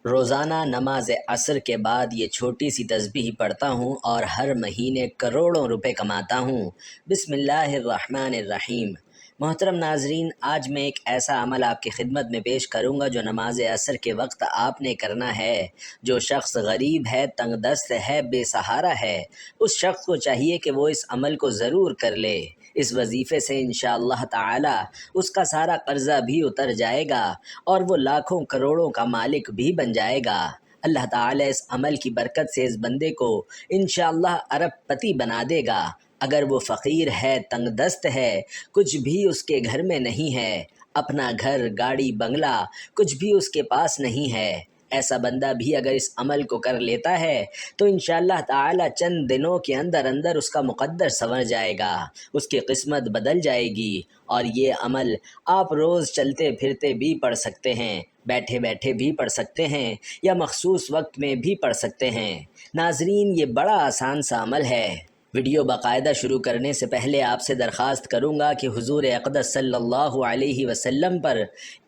روزانہ نماز عصر کے بعد یہ چھوٹی سی تسبیح پڑھتا ہوں اور ہر مہینے کروڑوں روپے کماتا ہوں۔ بسم اللہ الرحمن الرحیم۔ محترم ناظرین، آج میں ایک ایسا عمل آپ کی خدمت میں پیش کروں گا جو نماز عصر کے وقت آپ نے کرنا ہے۔ جو شخص غریب ہے، تنگ دست ہے، بے سہارا ہے، اس شخص کو چاہیے کہ وہ اس عمل کو ضرور کر لے۔ اس وظیفے سے انشاءاللہ تعالی اس کا سارا قرضہ بھی اتر جائے گا اور وہ لاکھوں کروڑوں کا مالک بھی بن جائے گا۔ اللہ تعالی اس عمل کی برکت سے اس بندے کو انشاءاللہ ارب پتی بنا دے گا۔ اگر وہ فقیر ہے، تنگ دست ہے، کچھ بھی اس کے گھر میں نہیں ہے، اپنا گھر، گاڑی، بنگلہ کچھ بھی اس کے پاس نہیں ہے، ایسا بندہ بھی اگر اس عمل کو کر لیتا ہے تو انشاءاللہ تعالی چند دنوں کے اندر اندر اس کا مقدر سنور جائے گا، اس کی قسمت بدل جائے گی۔ اور یہ عمل آپ روز چلتے پھرتے بھی پڑھ سکتے ہیں، بیٹھے بیٹھے بھی پڑھ سکتے ہیں، یا مخصوص وقت میں بھی پڑھ سکتے ہیں۔ ناظرین، یہ بڑا آسان سا عمل ہے۔ ویڈیو باقاعدہ شروع کرنے سے پہلے آپ سے درخواست کروں گا کہ حضور اقدس صلی اللہ علیہ وسلم پر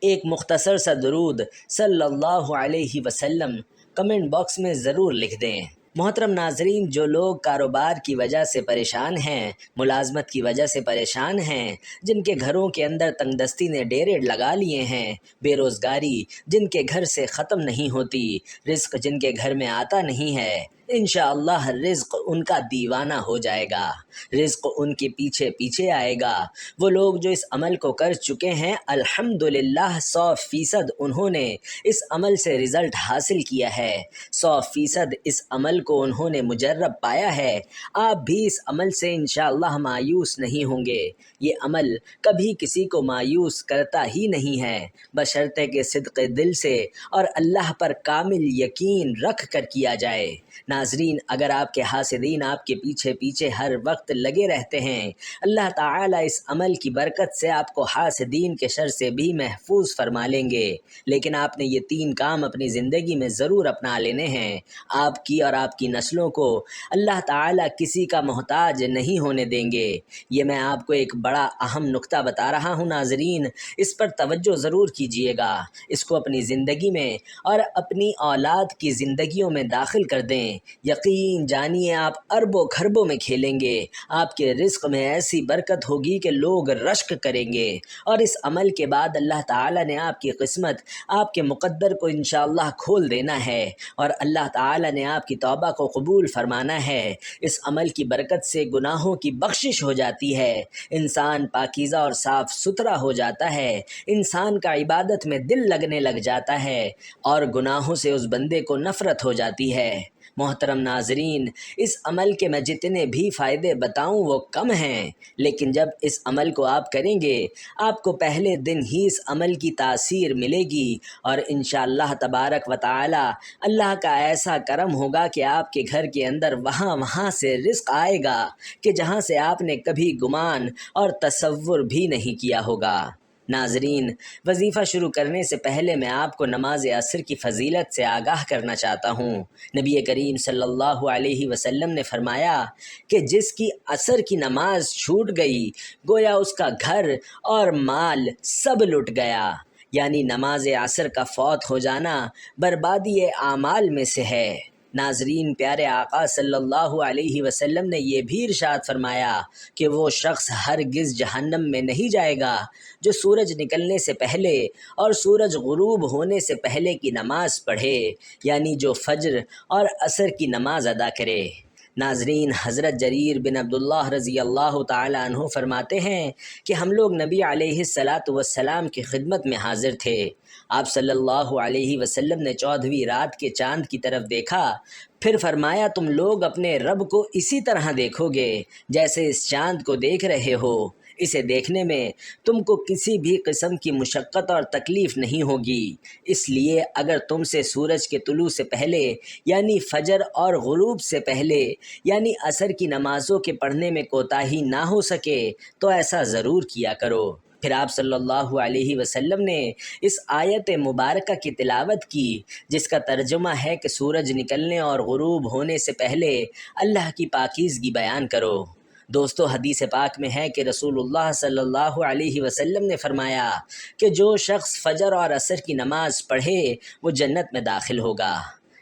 ایک مختصر سا درود صلی اللہ علیہ وسلم کمنٹ باکس میں ضرور لکھ دیں۔ محترم ناظرین، جو لوگ کاروبار کی وجہ سے پریشان ہیں، ملازمت کی وجہ سے پریشان ہیں، جن کے گھروں کے اندر تنگ دستی نے ڈیرے لگا لیے ہیں، بے روزگاری جن کے گھر سے ختم نہیں ہوتی، رزق جن کے گھر میں آتا نہیں ہے، انشاءاللہ رزق ان کا دیوانہ ہو جائے گا، رزق ان کے پیچھے پیچھے آئے گا۔ وہ لوگ جو اس عمل کو کر چکے ہیں، الحمدللہ 100% انہوں نے اس عمل سے رزلٹ حاصل کیا ہے، 100% اس عمل کو انہوں نے مجرب پایا ہے۔ آپ بھی اس عمل سے انشاءاللہ مایوس نہیں ہوں گے۔ یہ عمل کبھی کسی کو مایوس کرتا ہی نہیں ہے، بشرطے کہ صدق دل سے اور اللہ پر کامل یقین رکھ کر کیا جائے۔ ناظرین، اگر آپ کے حاسدین آپ کے پیچھے پیچھے ہر وقت لگے رہتے ہیں، اللہ تعالیٰ اس عمل کی برکت سے آپ کو حاسدین کے شر سے بھی محفوظ فرما لیں گے۔ لیکن آپ نے یہ 3 کام اپنی زندگی میں ضرور اپنا لینے ہیں۔ آپ کی اور آپ کی نسلوں کو اللہ تعالیٰ کسی کا محتاج نہیں ہونے دیں گے۔ یہ میں آپ کو ایک بڑا اہم نقطہ بتا رہا ہوں ناظرین، اس پر توجہ ضرور کیجیے گا، اس کو اپنی زندگی میں اور اپنی اولاد کی زندگیوں میں داخل کر دیں۔ یقین جانیے آپ اربوں خربوں میں کھیلیں گے، آپ کے رزق میں ایسی برکت ہوگی کہ لوگ رشک کریں گے، اور اس عمل کے بعد اللہ تعالیٰ نے آپ کی قسمت، آپ کے مقدر کو انشاءاللہ کھول دینا ہے، اور اللہ تعالیٰ نے آپ کی توبہ کو قبول فرمانا ہے۔ اس عمل کی برکت سے گناہوں کی بخشش ہو جاتی ہے، انسان پاکیزہ اور صاف ستھرا ہو جاتا ہے، انسان کا عبادت میں دل لگنے لگ جاتا ہے، اور گناہوں سے اس بندے کو نفرت ہو جاتی ہے۔ محترم ناظرین، اس عمل کے میں جتنے بھی فائدے بتاؤں وہ کم ہیں، لیکن جب اس عمل کو آپ کریں گے، آپ کو پہلے دن ہی اس عمل کی تاثیر ملے گی، اور انشاءاللہ تبارک و تعالی اللہ کا ایسا کرم ہوگا کہ آپ کے گھر کے اندر وہاں سے رزق آئے گا کہ جہاں سے آپ نے کبھی گمان اور تصور بھی نہیں کیا ہوگا۔ ناظرین، وظیفہ شروع کرنے سے پہلے میں آپ کو نماز عصر کی فضیلت سے آگاہ کرنا چاہتا ہوں۔ نبی کریم صلی اللہ علیہ وسلم نے فرمایا کہ جس کی عصر کی نماز چھوٹ گئی، گویا اس کا گھر اور مال سب لٹ گیا، یعنی نماز عصر کا فوت ہو جانا بربادی اعمال میں سے ہے۔ ناظرین، پیارے آقا صلی اللہ علیہ وسلم نے یہ بھی ارشاد فرمایا کہ وہ شخص ہرگز جہنم میں نہیں جائے گا جو سورج نکلنے سے پہلے اور سورج غروب ہونے سے پہلے کی نماز پڑھے، یعنی جو فجر اور عصر کی نماز ادا کرے۔ ناظرین، حضرت جریر بن عبداللہ رضی اللہ تعالی عنہ فرماتے ہیں کہ ہم لوگ نبی علیہ الصلاۃ والسلام کی خدمت میں حاضر تھے۔ آپ صلی اللہ علیہ وسلم نے 14ویں رات کے چاند کی طرف دیکھا، پھر فرمایا تم لوگ اپنے رب کو اسی طرح دیکھو گے جیسے اس چاند کو دیکھ رہے ہو۔ اسے دیکھنے میں تم کو کسی بھی قسم کی مشقت اور تکلیف نہیں ہوگی، اس لیے اگر تم سے سورج کے طلوع سے پہلے یعنی فجر اور غروب سے پہلے یعنی عصر کی نمازوں کے پڑھنے میں کوتاہی نہ ہو سکے تو ایسا ضرور کیا کرو۔ پھر آپ صلی اللہ علیہ وسلم نے اس آیت مبارکہ کی تلاوت کی، جس کا ترجمہ ہے کہ سورج نکلنے اور غروب ہونے سے پہلے اللہ کی پاکیزگی بیان کرو۔ دوستو حدیث پاک میں ہے کہ رسول اللہ صلی اللہ علیہ وسلم نے فرمایا کہ جو شخص فجر اور عصر کی نماز پڑھے وہ جنت میں داخل ہوگا۔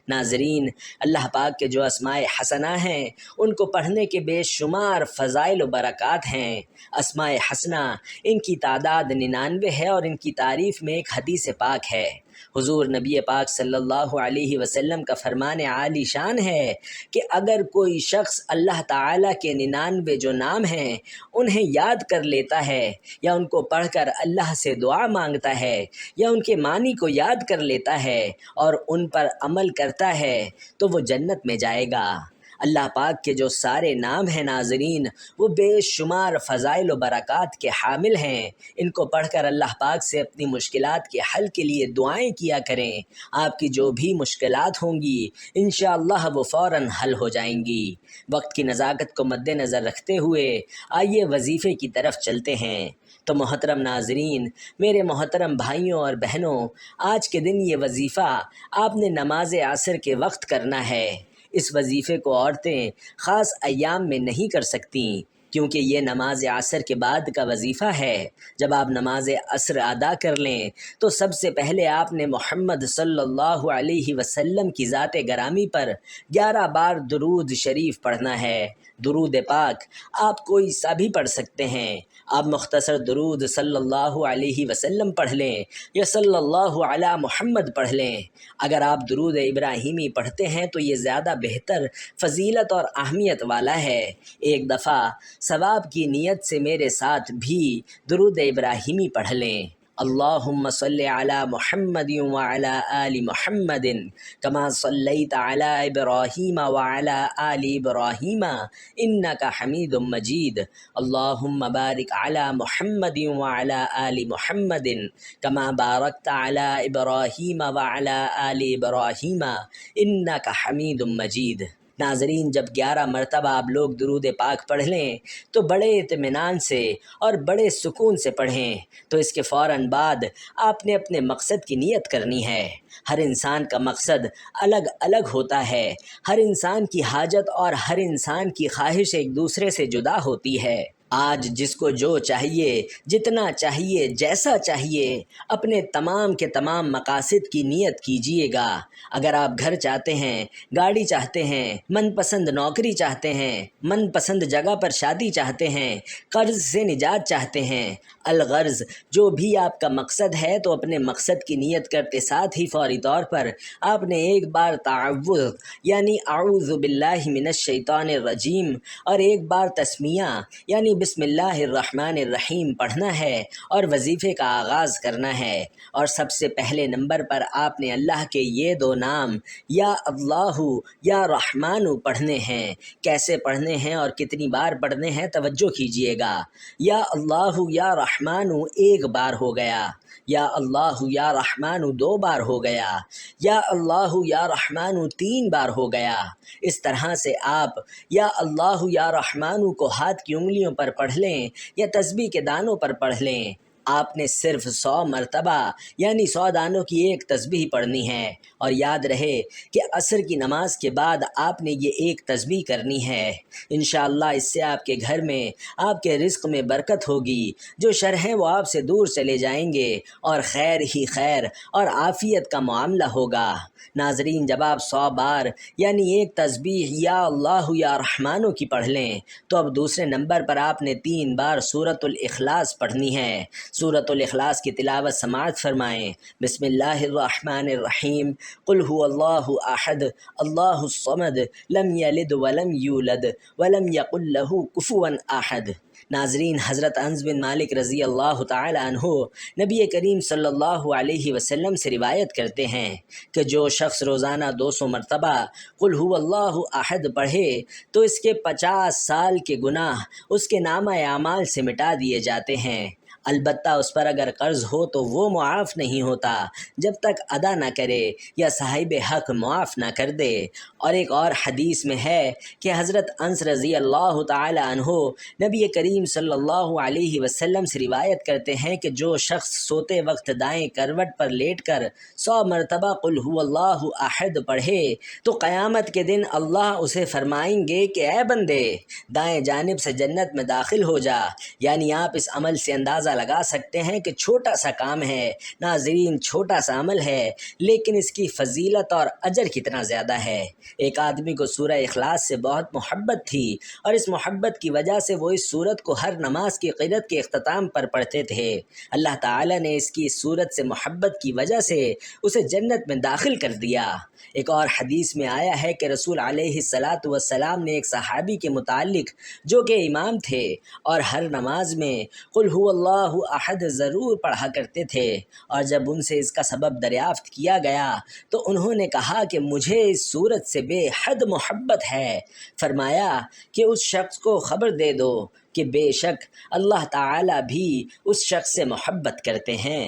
ناظرین، اللہ پاک کے جو اسماء حسنہ ہیں ان کو پڑھنے کے بے شمار فضائل و برکات ہیں۔ اسماء حسنہ ان کی تعداد 99 ہے اور ان کی تعریف میں ایک حدیث پاک ہے۔ حضور نبی پاک صلی اللہ علیہ وسلم کا فرمان عالی شان ہے کہ اگر کوئی شخص اللہ تعالیٰ کے 99 جو نام ہیں انہیں یاد کر لیتا ہے یا ان کو پڑھ کر اللہ سے دعا مانگتا ہے یا ان کے معنی کو یاد کر لیتا ہے اور ان پر عمل کرتا ہے تو وہ جنت میں جائے گا۔ اللہ پاک کے جو سارے نام ہیں ناظرین وہ بے شمار فضائل و برکات کے حامل ہیں۔ ان کو پڑھ کر اللہ پاک سے اپنی مشکلات کے حل کے لیے دعائیں کیا کریں۔ آپ کی جو بھی مشکلات ہوں گی انشاءاللہ وہ فوراً حل ہو جائیں گی۔ وقت کی نزاکت کو مد نظر رکھتے ہوئے آئیے وظیفے کی طرف چلتے ہیں۔ تو محترم ناظرین، میرے محترم بھائیوں اور بہنوں، آج کے دن یہ وظیفہ آپ نے نماز عصر کے وقت کرنا ہے۔ اس وظیفے کو عورتیں خاص ایام میں نہیں کر سکتیں کیونکہ یہ نماز عصر کے بعد کا وظیفہ ہے۔ جب آپ نماز عصر ادا کر لیں تو سب سے پہلے آپ نے محمد صلی اللہ علیہ وسلم کی ذات گرامی پر 11 بار درود شریف پڑھنا ہے۔ درود پاک آپ کوئی سا بھی پڑھ سکتے ہیں۔ آپ مختصر درود صلی اللہ علیہ وسلم پڑھ لیں یا صلی اللہ علی محمد پڑھ لیں۔ اگر آپ درود ابراہیمی پڑھتے ہیں تو یہ زیادہ بہتر فضیلت اور اہمیت والا ہے۔ ایک دفعہ ثواب کی نیت سے میرے ساتھ بھی درود ابراہیمی پڑھ لیں۔ اللہم صلی علی محمد وعلی آل محمد کما صلیت علی ابراہیم وعلی آل ابراہیم انک حمید مجید۔ اللہم بارک علی محمد وعلی آل محمد کما بارکت علی ابراہیم وعلی آل ابراہیم انک حمید مجید۔ ناظرین، جب 11 مرتبہ آپ لوگ درود پاک پڑھ لیں تو بڑے اطمینان سے اور بڑے سکون سے پڑھیں۔ تو اس کے فوراً بعد آپ نے اپنے مقصد کی نیت کرنی ہے۔ ہر انسان کا مقصد الگ الگ ہوتا ہے۔ ہر انسان کی حاجت اور ہر انسان کی خواہش ایک دوسرے سے جدا ہوتی ہے۔ آج جس کو جو چاہیے، جتنا چاہیے، جیسا چاہیے، اپنے تمام کے تمام مقاصد کی نیت کیجیے گا۔ اگر آپ گھر چاہتے ہیں، گاڑی چاہتے ہیں، من پسند نوکری چاہتے ہیں، من پسند جگہ پر شادی چاہتے ہیں، قرض سے نجات چاہتے ہیں، الغرض جو بھی آپ کا مقصد ہے تو اپنے مقصد کی نیت کرتے ساتھ ہی فوری طور پر آپ نے ایک بار تعوذ یعنی اعوذ باللہ من الشیطان الرجیم اور ایک بار تسمیہ یعنی بسم اللہ الرحمن الرحیم پڑھنا ہے اور وظیفے کا آغاز کرنا ہے۔ اور سب سے پہلے نمبر پر آپ نے اللہ کے یہ 2 نام یا اللہ یا رحمان پڑھنے ہیں۔ کیسے پڑھنے ہیں اور کتنی بار پڑھنے ہیں توجہ کیجیے گا۔ یا اللہ یا رحمان 1 بار ہو گیا، یا اللہ یا رحمان 2 بار ہو گیا، یا اللہ یا رحمان 3 بار ہو گیا۔ اس طرح سے آپ یا اللہ یا رحمان کو ہاتھ کی انگلیوں پر پڑھ لیں یا تسبیح کے دانوں پر پڑھ لیں۔ آپ نے صرف 100 مرتبہ یعنی 100 دانوں کی ایک تسبیح پڑھنی ہے۔ اور یاد رہے کہ عصر کی نماز کے بعد آپ نے یہ ایک تسبیح کرنی ہے۔ انشاءاللہ اس سے آپ کے گھر میں، آپ کے رزق میں برکت ہوگی، جو شر ہیں وہ آپ سے دور چلے جائیں گے اور خیر ہی خیر اور عافیت کا معاملہ ہوگا۔ ناظرین، جب آپ 100 بار یعنی ایک تسبیح یا اللہ یا رحمانوں کی پڑھ لیں تو اب دوسرے نمبر پر آپ نے 3 بار سورۃ الاخلاص پڑھنی ہے۔ سورۃ الاخلاص کی تلاوت سماعت فرمائیں۔ بسم اللہ الرحمن الرحیم، قل هو اللہ احد اللہ الصمد لم یلد ولم یولد ولم یکن لہ کفوا احد۔ ناظرین، حضرت انس بن مالک رضی اللہ تعالی عنہ نبی کریم صلی اللہ علیہ وسلم سے روایت کرتے ہیں کہ جو شخص روزانہ 200 مرتبہ قل هو اللہ احد پڑھے تو اس کے 50 سال کے گناہ اس کے نامہ اعمال سے مٹا دیے جاتے ہیں۔ البتہ اس پر اگر قرض ہو تو وہ معاف نہیں ہوتا جب تک ادا نہ کرے یا صاحب حق معاف نہ کر دے۔ اور ایک اور حدیث میں ہے کہ حضرت انس رضی اللہ تعالی عنہ نبی کریم صلی اللہ علیہ وسلم سے روایت کرتے ہیں کہ جو شخص سوتے وقت دائیں کروٹ پر لیٹ کر 100 مرتبہ قل هو اللہ احد پڑھے تو قیامت کے دن اللہ اسے فرمائیں گے کہ اے بندے دائیں جانب سے جنت میں داخل ہو جا۔ یعنی آپ اس عمل سے اندازہ لگا سکتے ہیں کہ چھوٹا سا کام ہے ناظرین، چھوٹا سا عمل ہے، لیکن اس کی فضیلت اور اجر کتنا زیادہ ہے۔ ایک آدمی کو سورہ اخلاص سے بہت محبت تھی اور اس محبت کی وجہ سے وہ اس سورت کو ہر نماز کی قرأت کے اختتام پر پڑھتے تھے۔ اللہ تعالیٰ نے اس کی سورت سے محبت کی وجہ سے اسے جنت میں داخل کر دیا۔ ایک اور حدیث میں آیا ہے کہ رسول علیہ الصلاۃ والسلام نے ایک صحابی کے متعلق جو کہ امام تھے اور ہر نماز میں قل هو اللہ احد ضرور پڑھا کرتے تھے، اور جب ان سے اس کا سبب دریافت کیا گیا تو انہوں نے کہا کہ مجھے اس سورت سے بے حد محبت ہے۔ فرمایا کہ اس شخص کو خبر دے دو کہ بے شک اللہ تعالیٰ بھی اس شخص سے محبت کرتے ہیں۔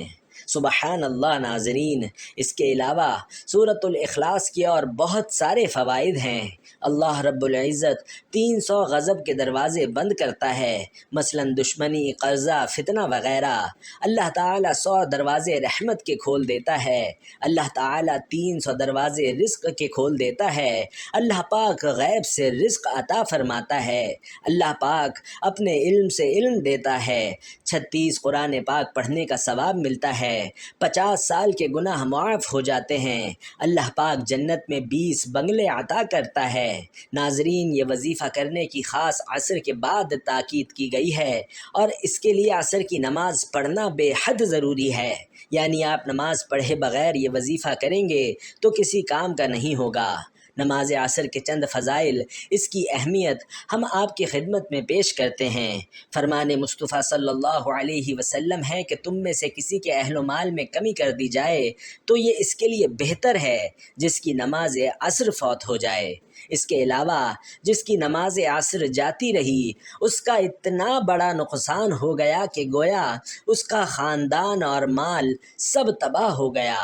سبحان اللہ ناظرین، اس کے علاوہ سورۃ الاخلاص کے اور بہت سارے فوائد ہیں۔ اللہ رب العزت 300 غضب کے دروازے بند کرتا ہے، مثلا دشمنی، قرضہ، فتنہ وغیرہ۔ اللہ تعالیٰ 100 دروازے رحمت کے کھول دیتا ہے۔ اللہ تعالیٰ 300 دروازے رزق کے کھول دیتا ہے۔ اللہ پاک غیب سے رزق عطا فرماتا ہے۔ اللہ پاک اپنے علم سے علم دیتا ہے۔ 36 قرآن پاک پڑھنے کا ثواب ملتا ہے۔ 50 سال کے گناہ معاف ہو جاتے ہیں۔ اللہ پاک جنت میں 20 بنگلے عطا کرتا ہے۔ ناظرین، یہ وظیفہ کرنے کی خاص عصر کے بعد تاکید کی گئی ہے، اور اس کے لیے عصر کی نماز پڑھنا بے حد ضروری ہے۔ یعنی آپ نماز پڑھے بغیر یہ وظیفہ کریں گے تو کسی کام کا نہیں ہوگا۔ نماز عصر کے چند فضائل، اس کی اہمیت ہم آپ کی خدمت میں پیش کرتے ہیں۔ فرمان مصطفیٰ صلی اللہ علیہ وسلم ہے کہ تم میں سے کسی کے اہل و مال میں کمی کر دی جائے تو یہ اس کے لیے بہتر ہے جس کی نماز عصر فوت ہو جائے۔ اس کے علاوہ جس کی نماز عصر جاتی رہی اس کا اتنا بڑا نقصان ہو گیا کہ گویا اس کا خاندان اور مال سب تباہ ہو گیا۔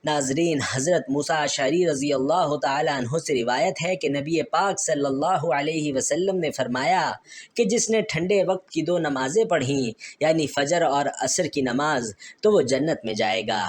ناظرین، حضرت موسیٰ اشعری رضی اللہ تعالی عنہ سے روایت ہے کہ نبی پاک صلی اللہ علیہ وسلم نے فرمایا کہ جس نے ٹھنڈے وقت کی 2 نمازیں پڑھیں یعنی فجر اور عصر کی نماز تو وہ جنت میں جائے گا۔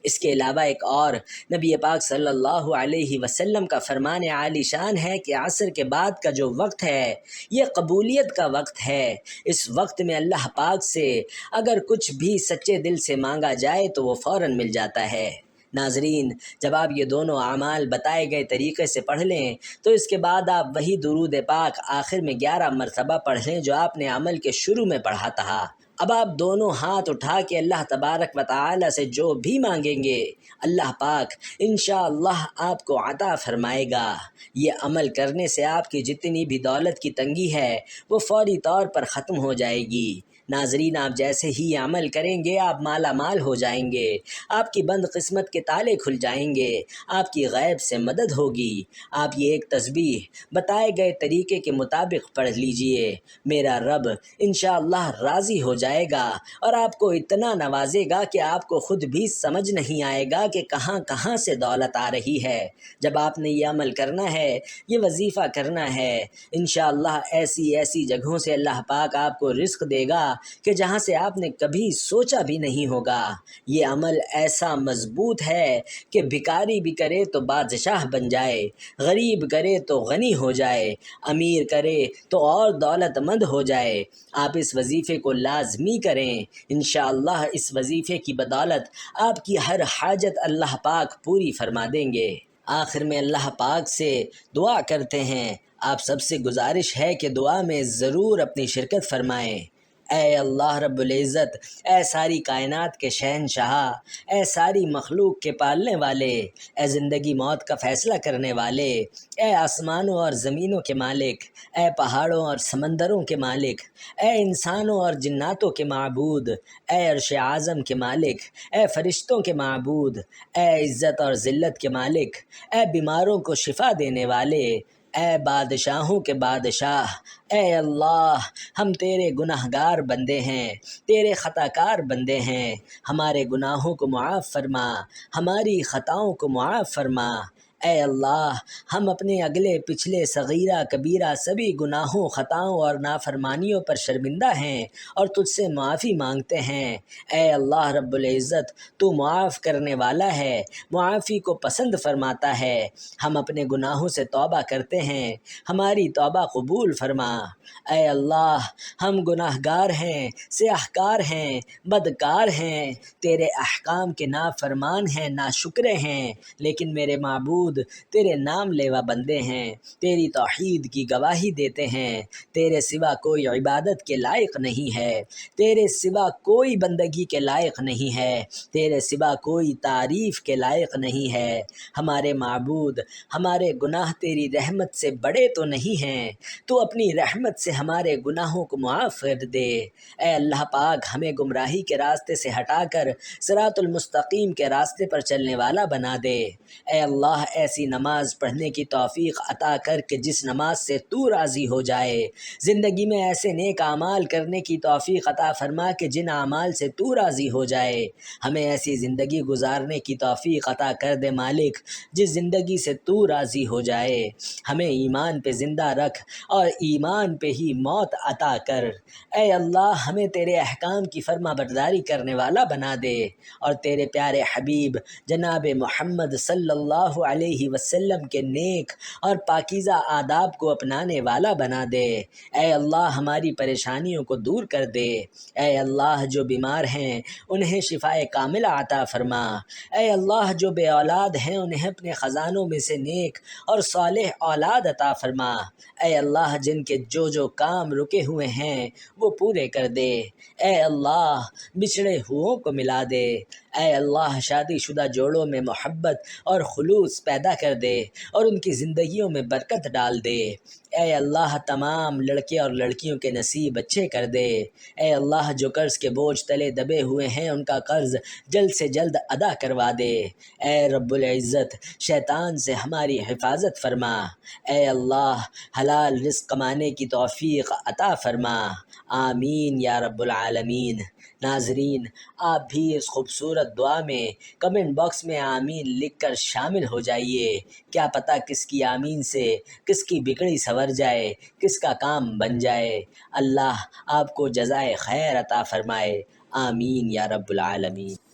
اس کے علاوہ ایک اور نبی پاک صلی اللہ علیہ وسلم کا فرمان عالی شان ہے کہ عصر کے بعد کا جو وقت ہے یہ قبولیت کا وقت ہے۔ اس وقت میں اللہ پاک سے اگر کچھ بھی سچے دل سے مانگا جائے تو وہ فوراً مل جاتا ہے۔ ناظرین، جب آپ یہ دونوں اعمال بتائے گئے طریقے سے پڑھ لیں تو اس کے بعد آپ وہی درود پاک آخر میں 11 مرتبہ پڑھ لیں جو آپ نے عمل کے شروع میں پڑھا تھا۔ اب آپ دونوں ہاتھ اٹھا کے اللہ تبارک و تعالی سے جو بھی مانگیں گے اللہ پاک انشاءاللہ آپ کو عطا فرمائے گا۔ یہ عمل کرنے سے آپ کی جتنی بھی دولت کی تنگی ہے وہ فوری طور پر ختم ہو جائے گی۔ ناظرین، آپ جیسے ہی یہ عمل کریں گے آپ مالا مال ہو جائیں گے، آپ کی بند قسمت کے تالے کھل جائیں گے، آپ کی غیب سے مدد ہوگی۔ آپ یہ ایک تسبیح بتائے گئے طریقے کے مطابق پڑھ لیجئے، میرا رب انشاءاللہ راضی ہو جائے گا اور آپ کو اتنا نوازے گا کہ آپ کو خود بھی سمجھ نہیں آئے گا کہ کہاں کہاں سے دولت آ رہی ہے۔ جب آپ نے یہ عمل کرنا ہے، یہ وظیفہ کرنا ہے، انشاءاللہ ایسی ایسی جگہوں سے اللہ پاک آپ کو رزق دے گا کہ جہاں سے آپ نے کبھی سوچا بھی نہیں ہوگا۔ یہ عمل ایسا مضبوط ہے کہ بھکاری بھی کرے تو بادشاہ بن جائے، غریب کرے تو غنی ہو جائے، امیر کرے تو اور دولت مند ہو جائے۔ آپ اس وظیفے کو لازمی کریں، انشاءاللہ اس وظیفے کی بدولت آپ کی ہر حاجت اللہ پاک پوری فرما دیں گے۔ آخر میں اللہ پاک سے دعا کرتے ہیں، آپ سب سے گزارش ہے کہ دعا میں ضرور اپنی شرکت فرمائیں۔ اے اللہ رب العزت، اے ساری کائنات کے شہنشاہ، اے ساری مخلوق کے پالنے والے، اے زندگی موت کا فیصلہ کرنے والے، اے آسمانوں اور زمینوں کے مالک، اے پہاڑوں اور سمندروں کے مالک، اے انسانوں اور جناتوں کے معبود، اے عرش اعظم کے مالک، اے فرشتوں کے معبود، اے عزت اور ذلت کے مالک، اے بیماروں کو شفا دینے والے، اے بادشاہوں کے بادشاہ، اے اللہ ہم تیرے گناہ گار بندے ہیں، تیرے خطا کار بندے ہیں، ہمارے گناہوں کو معاف فرما، ہماری خطاؤں کو معاف فرما۔ اے اللہ ہم اپنے اگلے پچھلے صغیرہ کبیرہ سبھی گناہوں، خطاؤں اور نافرمانیوں پر شرمندہ ہیں اور تجھ سے معافی مانگتے ہیں۔ اے اللہ رب العزت، تو معاف کرنے والا ہے، معافی کو پسند فرماتا ہے۔ ہم اپنے گناہوں سے توبہ کرتے ہیں، ہماری توبہ قبول فرما۔ اے اللہ ہم گناہ گار ہیں، سیاہ کار ہیں، بدکار ہیں، تیرے احکام کے نافرمان ہیں، ناشکرے ہیں، لیکن میرے معبود تیرے نام لیوا بندے ہیں، تیری توحید کی گواہی دیتے ہیں۔ تیرے سوا کوئی عبادت کے لائق نہیں ہے، تیرے سوا کوئی بندگی کے لائق نہیں ہے، تیرے سوا کوئی تعریف کے لائق نہیں ہے۔ ہمارے معبود، ہمارے گناہ تیری رحمت سے بڑے تو نہیں ہیں، تو اپنی رحمت سے ہمارے گناہوں کو معاف کر دے۔ اے اللہ پاک ہمیں گمراہی کے راستے سے ہٹا کر صراط المستقیم کے راستے پر چلنے والا بنا دے۔ اے اللہ ایسی نماز پڑھنے کی توفیق عطا کر کہ جس نماز سے تو راضی ہو جائے، زندگی میں ایسے نیک اعمال کرنے کی توفیق عطا فرما کہ جن اعمال سے تو راضی ہو جائے۔ ہمیں ایسی زندگی گزارنے کی توفیق عطا کر دے مالک جس زندگی سے تو راضی ہو جائے۔ ہمیں ایمان پہ زندہ رکھ اور ایمان پہ ہی موت عطا کر۔ اے اللہ ہمیں تیرے احکام کی فرما برداری کرنے والا بنا دے اور تیرے پیارے حبیب جناب محمد صلی اللہ علیہ وسلم کے نیک اور پاکیزہ آداب کو اپنانے والا بنا دے۔ اے اللہ ہماری پریشانیوں کو دور کر دے۔ اے اللہ جو بیمار ہیں انہیں شفائے کاملہ عطا فرما۔ اے اللہ جو بے اولاد ہیں انہیں اپنے خزانوں میں سے نیک اور صالح اولاد عطا فرما۔ اے اللہ جن کے جو کام رکے ہوئے ہیں وہ پورے کر دے۔ اے اللہ بچھڑے ہوئوں کو ملا دے۔ اے اللہ شادی شدہ جوڑوں میں محبت اور خلوص پیدا کر دے اور ان کی زندگیوں میں برکت ڈال دے۔ اے اللہ تمام لڑکے اور لڑکیوں کے نصیب اچھے کر دے۔ اے اللہ جو قرض کے بوجھ تلے دبے ہوئے ہیں ان کا قرض جلد سے جلد ادا کروا دے۔ اے رب العزت شیطان سے ہماری حفاظت فرما۔ اے اللہ حلال رزق کمانے کی توفیق عطا فرما۔ آمین یا رب العالمین۔ ناظرین آپ بھی اس خوبصورت دعا میں کمنٹ باکس میں آمین لکھ کر شامل ہو جائیے۔ کیا پتہ کس کی آمین سے کس کی بگڑی سنور جائے، کس کا کام بن جائے۔ اللہ آپ کو جزائے خیر عطا فرمائے۔ آمین یا رب العالمین۔